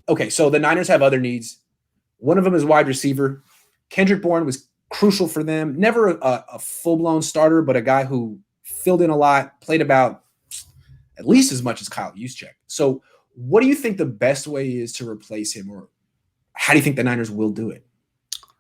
okay, so the Niners have other needs. One of them is wide receiver. Kendrick Bourne was crucial for them. Never a full-blown starter, but a guy who filled in a lot, played about at least as much as Kyle Juszczyk. So what do you think the best way is to replace him, or how do you think the Niners will do it?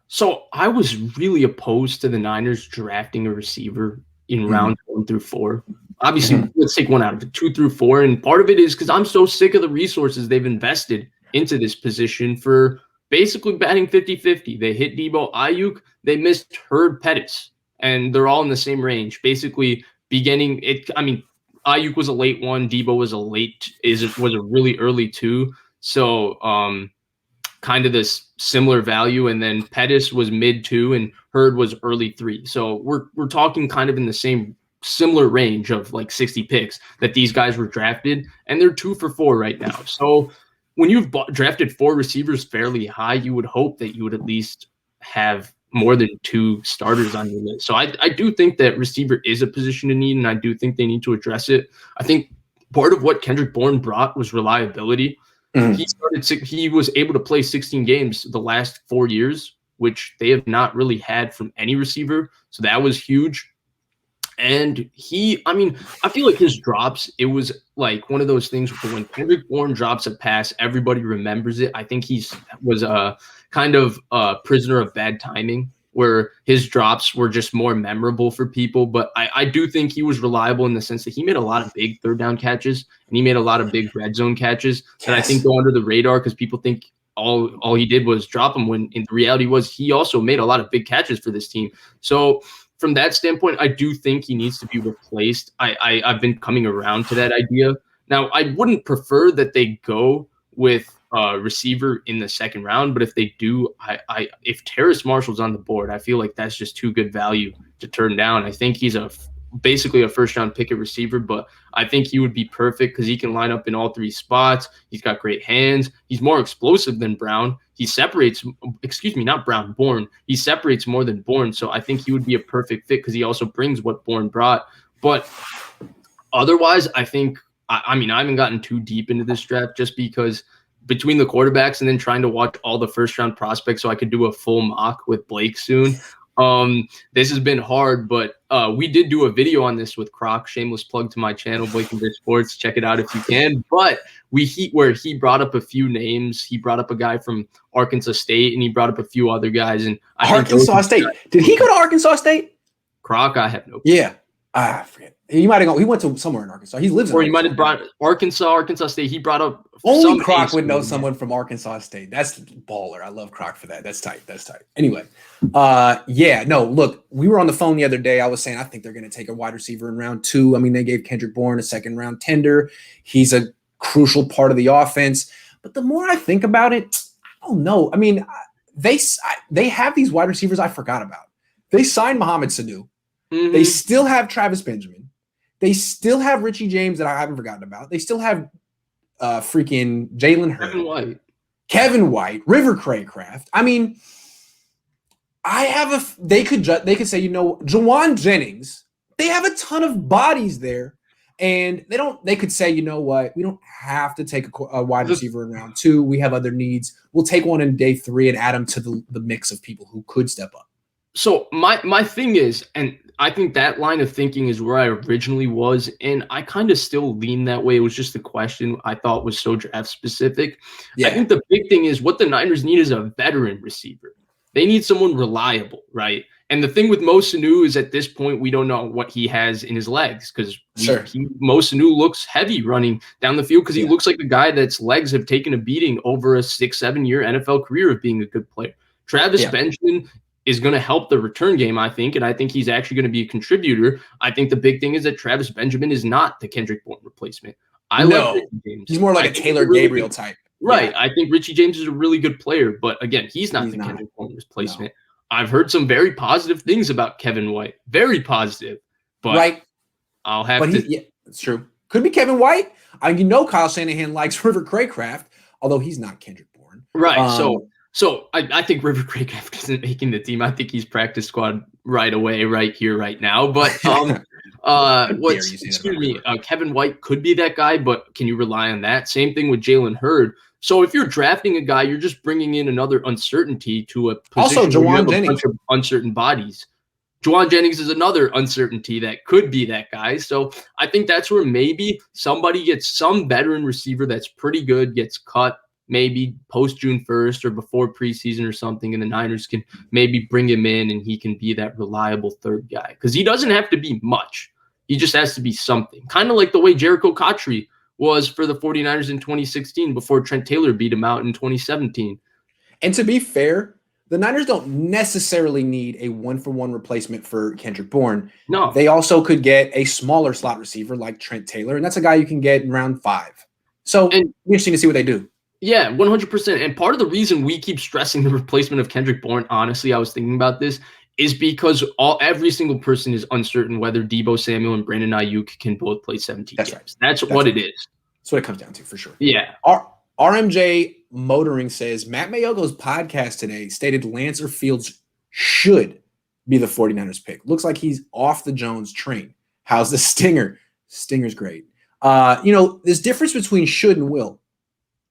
So I was really opposed to the Niners drafting a receiver in rounds 1 through 4. Obviously, let's take one out of it, 2 through 4. And part of it is because I'm so sick of the resources they've invested into this position for basically batting 50-50. They hit Debo Ayuk, they missed Hurd Pettis, and they're all in the same range. Basically, beginning it. I mean, Ayuk was a late one, Debo was a really early 2. So kind of this similar value, and then Pettis was mid 2 and Hurd was early 3. So we're talking kind of in the same similar range of like 60 picks that these guys were drafted, and they're 2 for 4 right now. So when you've drafted 4 receivers fairly high, you would hope that you would at least have more than 2 starters on your list. So I do think that receiver is a position to need, and I do think they need to address it. I think part of what Kendrick Bourne brought was reliability. He was able to play 16 games the last 4 years, which they have not really had from any receiver. So that was huge. And I feel like his drops, it was like one of those things where when Kendrick Bourne drops a pass, everybody remembers it. I think he was a kind of a prisoner of bad timing, where his drops were just more memorable for people. But I do think he was reliable in the sense that he made a lot of big third down catches, and he made a lot of big red zone catches that I think go under the radar because people think all he did was drop them, when in reality was he also made a lot of big catches for this team. So from that standpoint, I do think he needs to be replaced. I've been coming around to that idea. Now, I wouldn't prefer that they go with receiver in the second round, but if they do, if Terrace Marshall's on the board, I feel like that's just too good value to turn down. I think he's basically a first round pick at receiver, but I think he would be perfect because he can line up in all 3 spots. He's got great hands. He's more explosive than Brown. He separates, not Brown, Bourne. He separates more than Bourne. So I think he would be a perfect fit because he also brings what Bourne brought. But otherwise, I think, I haven't gotten too deep into this draft just because between the quarterbacks and then trying to watch all the first round prospects so I could do a full mock with Blake soon. This has been hard, but we did do a video on this with Croc. Shameless plug to my channel, Blake and Vish Sports. Check it out if you can. But where he brought up a few names. He brought up a guy from Arkansas State, and he brought up a few other guys. And Arkansas State. Did he go to Arkansas State? Croc, I have no clue. Yeah. I forget. He might have gone. He went to somewhere in Arkansas. He lives in Arkansas. Or he might have brought Arkansas State. He brought up only Croc would know someone from Arkansas State. That's baller. I love Croc for that. That's tight. Anyway, look, we were on the phone the other day. I was saying I think they're going to take a wide receiver in round 2. I mean, they gave Kendrick Bourne a second round tender. He's a crucial part of the offense. But the more I think about it, I don't know. I mean, they have these wide receivers I forgot about. They signed Mohamed Sanu. They still have Travis Benjamin. They still have Richie James that I haven't forgotten about. They still have freaking Jalen Hurd, Kevin White, River Craycraft. I mean, they could say, Jawan Jennings. They have a ton of bodies there, and they could say, you know what, we don't have to take a wide receiver in round 2. We have other needs. We'll take one in day 3 and add them to the mix of people who could step up. So my thing is, and I think that line of thinking is where I originally was, and I kind of still lean that way. It was just a question I thought was so draft specific. Yeah. I think the big thing is what the Niners need is a veteran receiver. They need someone reliable, right? And the thing with Mo Sanu is at this point, we don't know what he has in his legs because Mo Sanu looks heavy running down the field because he looks like a guy that's legs have taken a beating over a 6-7 year NFL career of being a good player. Travis Benjamin is going to help the return game, I think, and I think he's actually going to be a contributor. I think the big thing is that Travis Benjamin is not the Kendrick Bourne replacement. Like Richie James. He's more like a Taylor Gabriel type. Right. Yeah. I think Richie James is a really good player, but again, he's not Kendrick Bourne replacement. No. I've heard some very positive things about Kevin White. Very positive. But I'll have to. Yeah, it's true. Could be Kevin White. Kyle Shanahan likes River Craycraft, although he's not Kendrick Bourne. Right. So I think River Craycraft isn't making the team. I think he's practice squad right away, right here, right now. But Kevin White could be that guy, but can you rely on that? Same thing with Jalen Hurd. So if you're drafting a guy, you're just bringing in another uncertainty to a position Also, where you have Juwan a Jennings. bunch of uncertain bodies. Juwan Jennings is another uncertainty that could be that guy. So I think that's where maybe somebody gets some veteran receiver that's pretty good, gets cut maybe post June 1st or before preseason or something, and the Niners can maybe bring him in and he can be that reliable third guy. Because he doesn't have to be much. He just has to be something. Kind of like the way Jericho Cotchery was for the 49ers in 2016 before Trent Taylor beat him out in 2017. And to be fair, the Niners don't necessarily need a one-for-one replacement for Kendrick Bourne. No. They also could get a smaller slot receiver like Trent Taylor, and that's a guy you can get in round 5. So it'll be interesting to see what they do. Yeah, 100%. And part of the reason we keep stressing the replacement of Kendrick Bourne, honestly, I was thinking about this, is because every single person is uncertain whether Deebo Samuel and Brandon Ayuk can both play 17 games. Right. That's what it is. That's what it comes down to for sure. Yeah. RMJ Motoring says, Matt Mayoko's podcast today stated Lance or Fields should be the 49ers pick. Looks like he's off the Jones train. How's the stinger? Stinger's great. There's difference between should and will.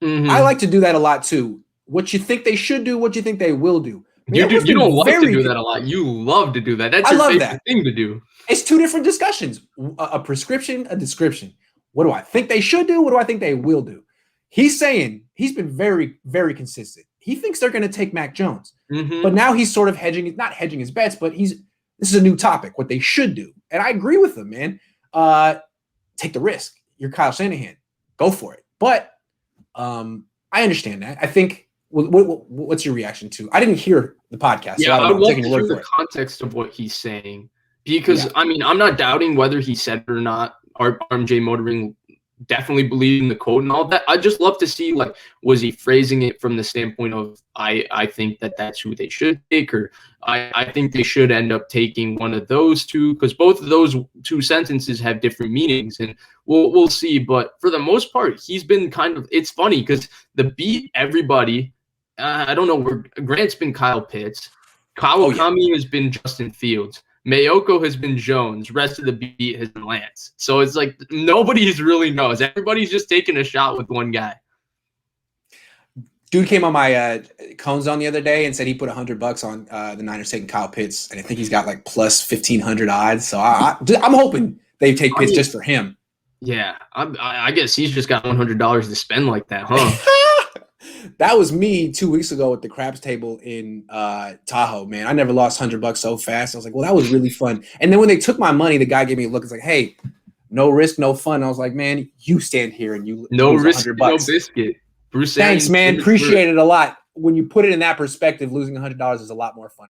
Mm-hmm. I like to do that a lot too. What you think they should do, what you think they will do. You don't like to do that a lot. You love to do that. That's your favorite thing to do. It's two different discussions. A prescription, a description. What do I think they should do? What do I think they will do? He's saying he's been very, very consistent. He thinks they're going to take Mac Jones. Mm-hmm. But now he's sort of not hedging his bets, but this is a new topic, what they should do. And I agree with him, man. Take the risk. You're Kyle Shanahan. Go for it. But I understand that. I think what's your reaction to? I didn't hear the podcast. Yeah, so I would love to hear the context of what he's saying. Because, I'm not doubting whether he said it or not. RMJ Motoring definitely believed in the quote and all that. I just love to see, was he phrasing it from the standpoint of, I think that's who they should take, or I think they should end up taking one of those two, because both of those two sentences have different meanings, and we'll see. But for the most part, he's been it's funny because the beat everybody, I don't know, Grant's been Kyle Pitts. Kawakami has been Justin Fields. Mayoko has been Jones. Rest of the beat has been Lance. So it's like nobody's really knows. Everybody's just taking a shot with one guy. Dude came on my Cohn Zone the other day and said he put $100 on the Niners taking Kyle Pitts, and I think he's got plus 1,500 odds. So I'm hoping they take Pitts just for him. Yeah, I guess he's just got $100 to spend like that, huh? That was me 2 weeks ago at the craps table in Tahoe, man. I never lost $100 so fast. I was like, well, that was really fun. And then when they took my money, the guy gave me a look. It's like, hey, no risk, no fun. I was like, man, you stand here and you no lose risk, $100. no biscuit. Bruce, thanks, man. Appreciate it a lot. When you put it in that perspective, losing $100 is a lot more fun.